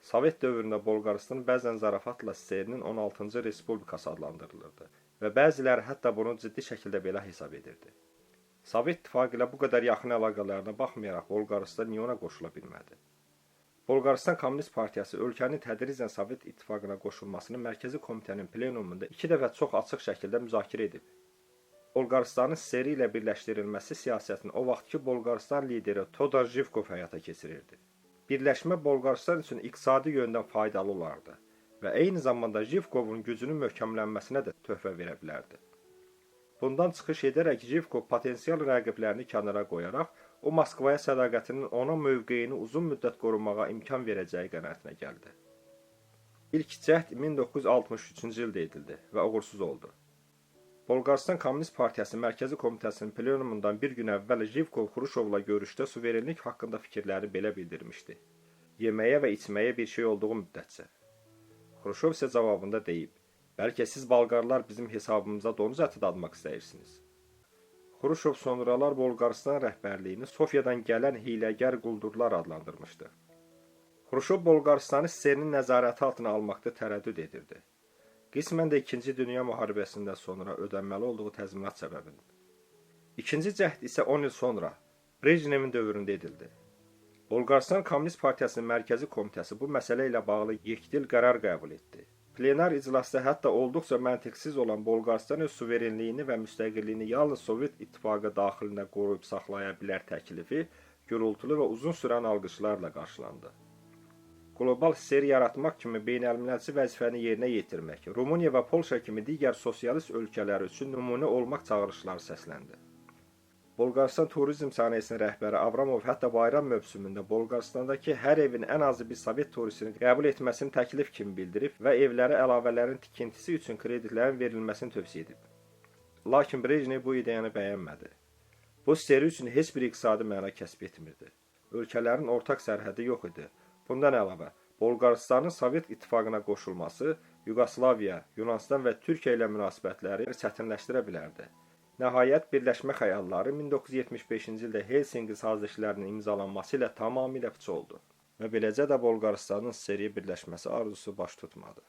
Sovet dövründə Bolqarıstan bəzən zarafatla SSR-nin 16-cı respublikası adlandırılırdı və bəziləri hətta bunu ciddi şəkildə belə hesab edirdi. Sovet İttifaqı ilə bu qədər yaxın əlaqələrinə baxmayaraq Bolqarıstan niyə ona qoşula bilmədi? Bolqarıstan Kommunist Partiyası ölkənin tədricən Sovet İttifaqına qoşulmasını Mərkəzi Komitənin plenumunda 2 dəfə çox açıq şəkildə müzakirə edib. Bolqarıstanın SSR ilə birləşdirilməsi siyasətini o vaxtki Bolqarıstan lideri Todor Jivkov həyata keçirirdi. Birləşmə Bolqarıstan üçün iqtisadi yöndən faydalı olardı və eyni zamanda Jivkovun gücünün möhkəmlənməsinə də töhfə verə bilərdi. Bundan çıxış edərək Jivkov potensial rəqiblərini kənara qoyaraq, o Moskvaya sədaqətinin ona mövqeyini uzun müddət qorumağa imkan verəcəyi qənaətinə gəldi. İlk cəhd 1963-cü ildə edildi və uğursuz oldu. Bolqarıstan Kommunist Partiyası Mərkəzi Komitəsinin plenumundan bir gün əvvəl Jivkov Xruşovla görüşdə suverenlik haqqında fikirləri belə bildirmişdi. Yeməyə və içməyə bir şey olduğu müddətcə. Xruşov isə cavabında deyib, bəlkə siz Bolqarlar bizim hesabımıza donuz əti dadmaq istəyirsiniz. Xruşov sonralar Bolqarıstan rəhbərliyini Sofiyadan gələn hiyləgər quldurlar adlandırmışdı. Xruşov Bolqarıstanı SSR-nin nəzarəti altına almaqda tərəddüd edirdi. Qismən də 2-ci Dünya müharibəsindən sonra ödənməli olduğu təzminat səbəbidir. İkinci cəhd isə 10 il sonra, Brejnevin dövründə edildi. Bolqarıstan Kommunist Partiyasının Mərkəzi Komitəsi bu məsələ ilə bağlı yekdil qərar qəbul etdi. Plenar iclasda hətta olduqca məntiqsiz olan Bolqarıstan öz suverenliyini və müstəqilliyini yalnız Sovet İttifaqı daxilində qoruyub saxlaya bilər təklifi gürültülü və uzun sürən alqışlarla qarşılandı. Qlobal SSR yaratmaq kimi beynəlmiləl vəzifəni yerinə yetirmək, Rumıniya və Polşa kimi digər sosialist ölkələr üçün nümunə olmaq çağırışları səsləndi. Bolqarıstan turizm sənayesinin rəhbəri Avramov hətta bayram mövsümündə Bolqarıstandakı hər evin ən azı bir Sovet turistini qəbul etməsini təklif kimi bildirib və evlərə əlavələrin tikintisi üçün kreditlərin verilməsini tövsiyə edib. Lakin Brejnev bu ideyanı bəyənmədi. Bu SSR üçün heç bir iqtisadi məna kəsb etmirdi. Ölkələrin ortaq sərhədi yox idi. Bundan əlavə, Bolqarıstanın Sovet İttifaqına qoşulması Yugoslaviya, Yunanistan və Türkiyə ilə münasibətləri çətinləşdirə bilərdi. Nəhayət, birləşmə xəyalları 1975-ci ildə Helsinki sazişlərinin imzalanması ilə tamamilə puç oldu və beləcə də Bolqarıstanın SSR-yə birləşməsi arzusu baş tutmadı.